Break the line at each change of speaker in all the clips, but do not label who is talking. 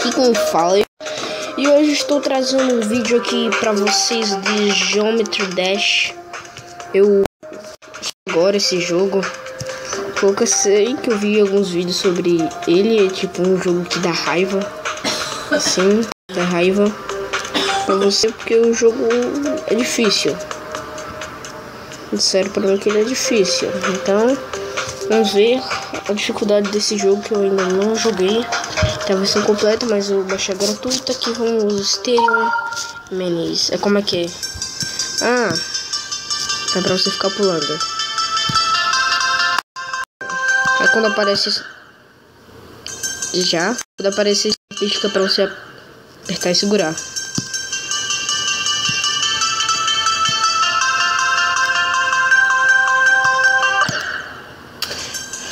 Aqui quem fala. E hoje estou trazendo um vídeo aqui pra vocês de Geometry Dash. Eu agora esse jogo, pouco sei que eu vi alguns vídeos sobre ele, é tipo um jogo que dá raiva, assim, dá raiva pra você porque o jogo é difícil. Disseram pra mim que ele é difícil, então vamos ver a dificuldade desse jogo que eu ainda não joguei. Tem a versão completa, mas eu baixei gratuita. Aqui vamos ter menus. É como é que é? Ah, é pra você ficar pulando. Aí quando aparece já, quando aparece fica pra você apertar e segurar.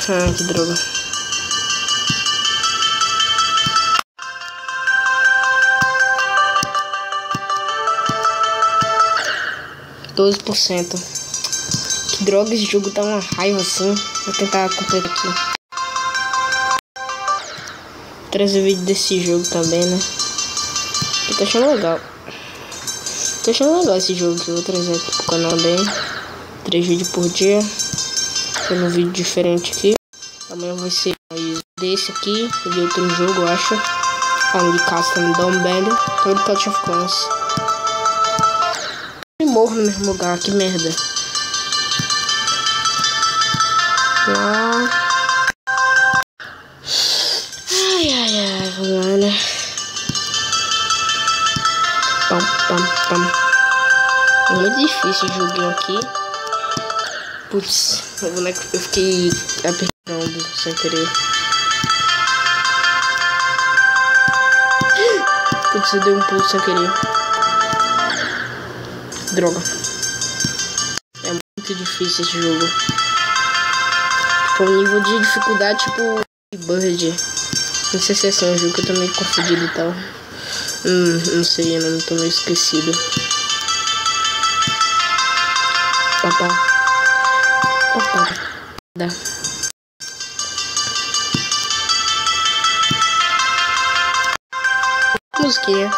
Ah, que droga. Que droga, esse jogo tá uma raiva assim. Vou tentar completar aqui. Vou trazer vídeo desse jogo também, né? Eu tô achando legal. Tô achando legal esse jogo que eu vou trazer aqui pro canal também. 3 vídeos por dia. Fazendo um vídeo diferente aqui. Amanhã vai ser desse aqui e de outro jogo, eu acho. Falando de Custom Dumbbell. Todo Clash of Clans. E morro no mesmo lugar, que merda. Lá. Ai, vamos lá, né? Pam. É muito difícil o joguinho aqui. Putz, o boneco eu fiquei apertando sem querer. Putz, eu dei um pulo sem querer. Droga. É muito difícil esse jogo. Tipo, um nível de dificuldade tipo Bird. Não sei se é assim um jogo que eu tô meio confundido e tal. Não sei, eu não tô meio esquecido. Papá. Dá. Musiquinha.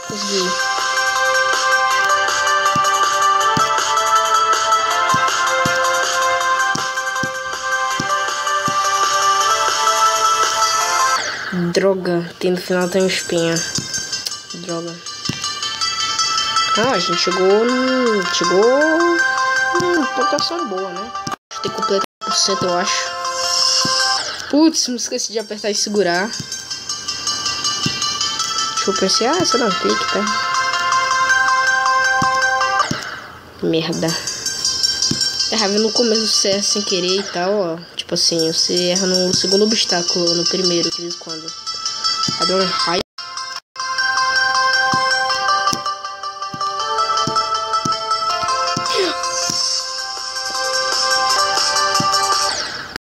Consegui. Droga, no final tem um espinha. Droga. Ah, a gente chegou numa pontuação boa, né? Acho que tem completo 100%, eu acho. Putz, me esqueci de apertar e segurar. Deixa eu pensar, essa não clique, tá? Merda. Errava no começo, você erra sem querer e tal, ó. Tipo assim, você erra no segundo obstáculo, no primeiro, de vez em quando. Aí dá um raio.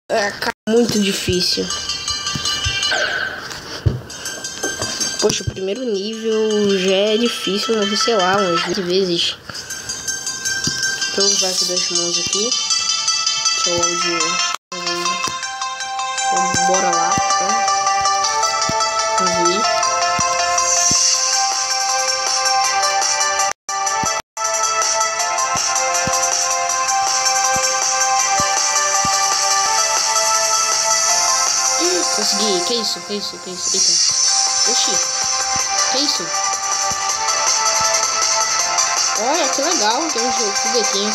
É, cara, muito difícil. Poxa, o primeiro nível já é difícil, não sei lá, umas 20 vezes. Então vou usar aqui das mãos aqui. Deixa eu áudio. Bora lá, tá? Vamos ver. Consegui, que isso? Eita. Oxi, que isso? Olha, que legal, tem um jogo, foguetinho.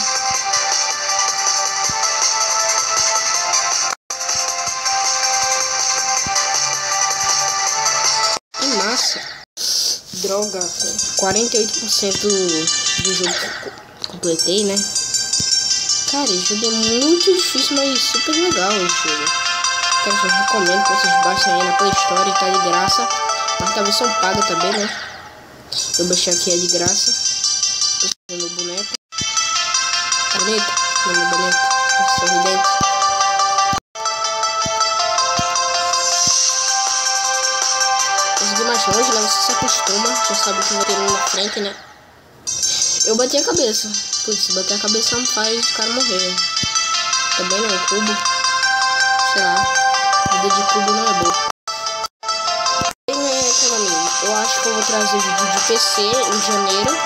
Que massa. Droga, 48% do jogo que completei, né? Cara, esse jogo é muito difícil, mas super legal esse jogo. Eu recomendo que vocês baixem aí na Play Store e tá de graça. Mas talvez são paga também, né? Eu baixei aqui, é de graça. Tô fazendo o boneco. Tá bonito? Meu boneco. Sorridente. Consegui mais longe, né? Você se acostuma. Já sabe que vai ter um na frente, né? Eu bati a cabeça. Putz, se bater a cabeça não faz o cara morrer. Também não, cubo. Sei lá. vida de cubo não é boa. Eu acho que eu vou trazer vídeo de PC em janeiro.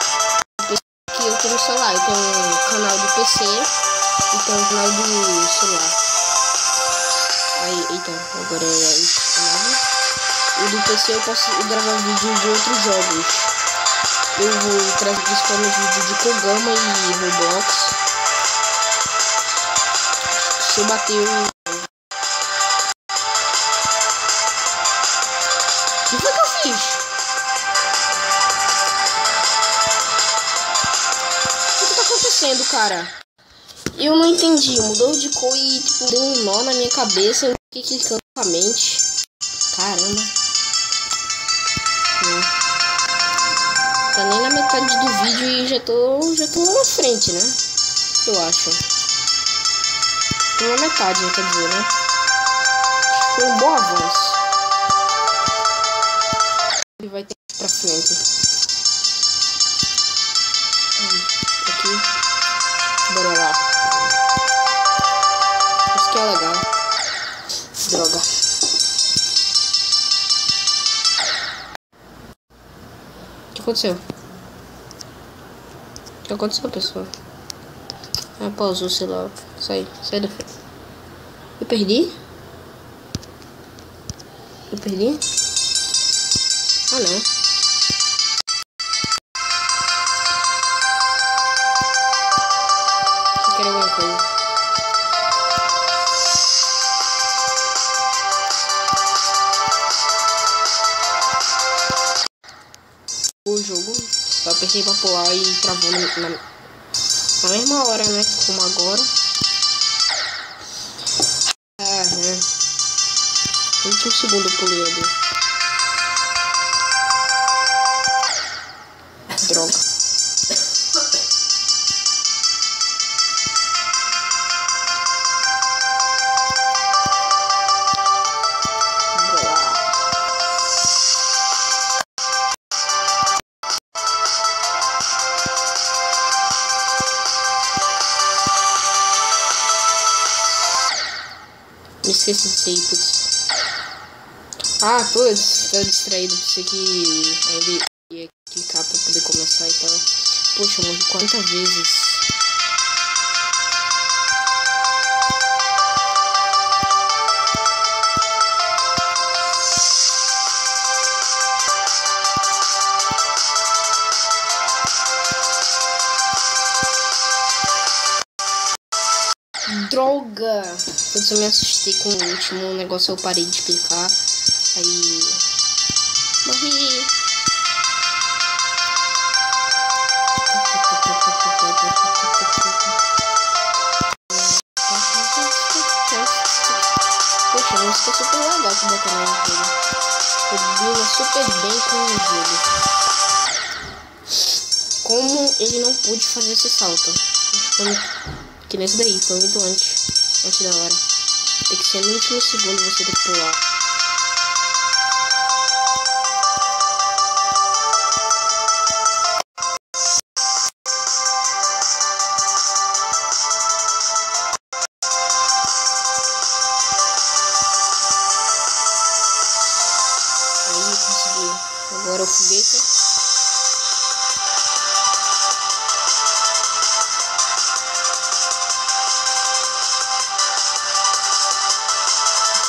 Que eu tenho no celular. Eu tenho um canal de PC e tenho um canal do celular. Aí, eita, agora é o do PC eu posso gravar vídeo de outros jogos. Eu vou trazer principalmente vídeo de Kogama e Roblox. Se eu bater o... O que foi que eu fiz? O que tá acontecendo, cara? Eu não entendi. Mudou de cor e tipo, deu um nó na minha cabeça. Eu fiquei clicando com a mente. Caramba. Não. Tá nem na metade do vídeo e já tô lá na frente, né? Eu acho. Tô na metade, quer dizer, né? Foi um bom avanço. Ele vai ter que ir pra frente. Aqui. Bora lá. Isso que é legal. Droga. O que aconteceu? O que aconteceu, pessoal? Ah, pausou, sei lá. Sai da frente. Eu perdi? Eu perdi? Ah, não. Eu quero alguma coisa. O jogo, eu apertei pra pular e travou na mesma hora, né? Como agora. Ah, né? 21 segundos eu pulei ali. Droga. Me esqueci de ser, putz. Ah, putz, tô distraído. Pensei que ainda ia clicar pra poder começar e tal. Poxa, eu morri 40 vezes. Droga! Quando eu me assustei com o último negócio, eu parei de clicar. Aí... morri! Poxa, a música é super legal que botaram no jogo. Combina super bem com o jogo. Como ele não pôde fazer esse salto? Que nesse daí, foi muito antes da hora. Tem que ser no último segundo você tem que pular. Aí, consegui. Agora o foguete.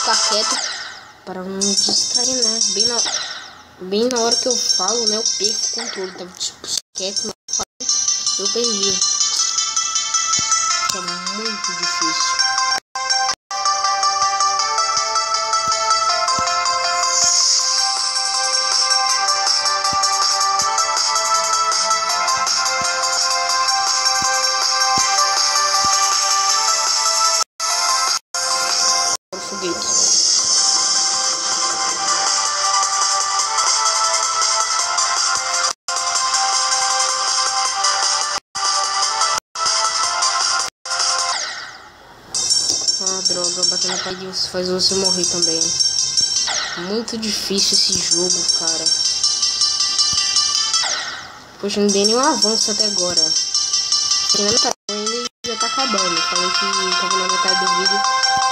Ficar quieto para não me distrair, né? Bem na hora que eu falo, né? Eu perco o controle. Tava tipo quieto, eu perdi. É muito difícil. O foguete. Ah, droga, bater na parede faz você morrer também. Muito difícil esse jogo, cara. Poxa, não dei nenhum avanço até agora. Ainda já tá acabando. Falei que tava na metade do vídeo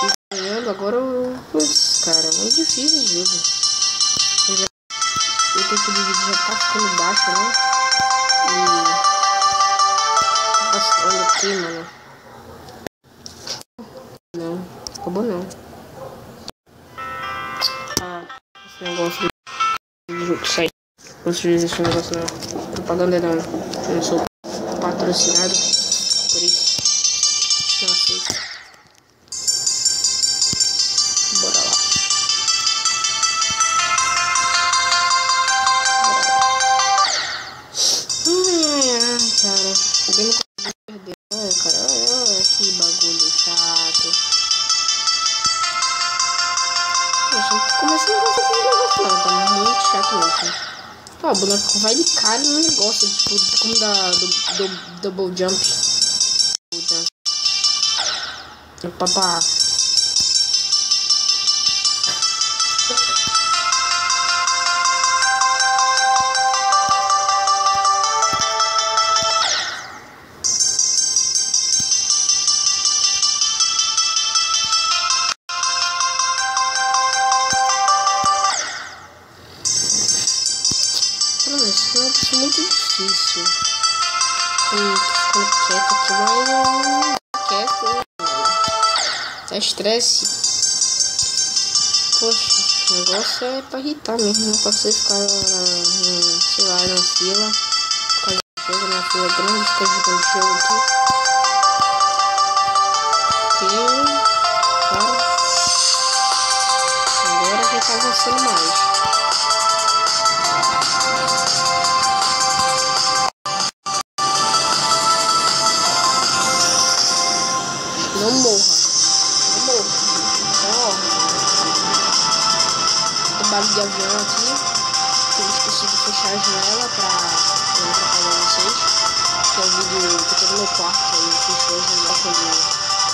e ganhando, agora eu Putz, cara, muito difícil esse jogo. O tempo de vídeo já tá ficando baixo, né? E bastante aqui, mano. Não, acabou não. Esse negócio do jogo sai. Não se diz esse negócio não. Propaganda não. Eu não sou patrocinado. Por isso. Não aceito. Bora lá. Cara. Eu não consigo perder. Cara. Que bagulho chato. Poxa, começa a negócio desse negócio não. Tá muito chato mesmo. Ó, o boneco vai de cara no negócio. Tipo, como da do double jump. Papá. Isso é muito difícil. Ficando quieto aqui, mas não quieto. Tá estresse. Poxa, o negócio é pra irritar mesmo. Não pode você ficar, sei lá, na fila. Ficar jogando na fila grande, ficar jogando jogo aqui. Porque, cara, agora já tá avançando mais. Não morra. Não morra. Ó. Tem barulho de avião aqui. Eu esqueci de fechar a janela pra não atrapalhar vocês. Que é o vídeo que eu tô no meu quarto. Aí eu fechou a janela quando eu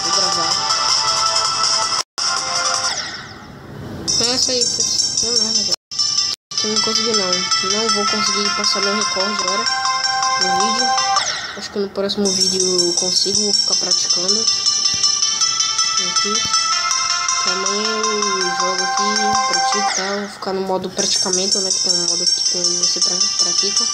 vou gravar. É essa aí, putz. Não merda, velho. Eu não consegui não. Não vou conseguir passar meu recorde agora no vídeo. Acho que no próximo vídeo eu consigo. Vou ficar praticando. Aqui, que amanhã eu jogo aqui, pratico, tá? Vou ficar no modo praticamento, né? Que tem um modo aqui que você pratica.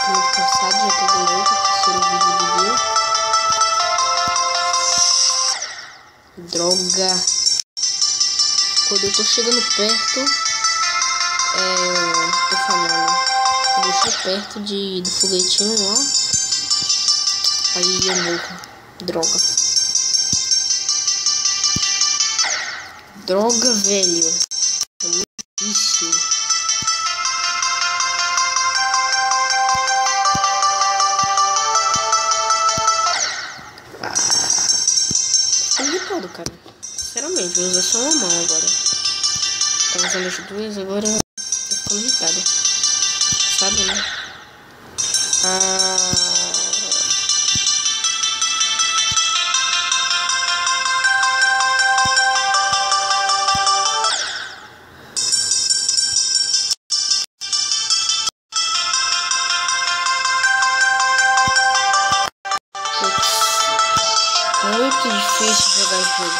Tô muito cansado, já tô de noite, terceiro vídeo do dia. Droga! Quando eu tô chegando perto, tô falhando. Quando eu chego perto do foguetinho lá, aí eu morro. Droga. Droga, velho. É muito difícil. Tô irritado, cara. Sinceramente, vou usar só uma mão agora. Tava usando as duas, agora tô ficando irritada. Sabe, né? Muito difícil jogar jogo.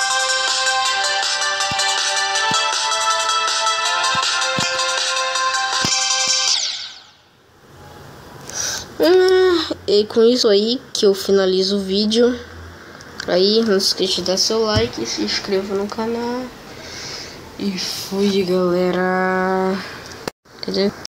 E com isso aí que eu finalizo o vídeo. Aí não se esqueça de dar seu like, se inscreva no canal. E fui, galera. Quer dizer...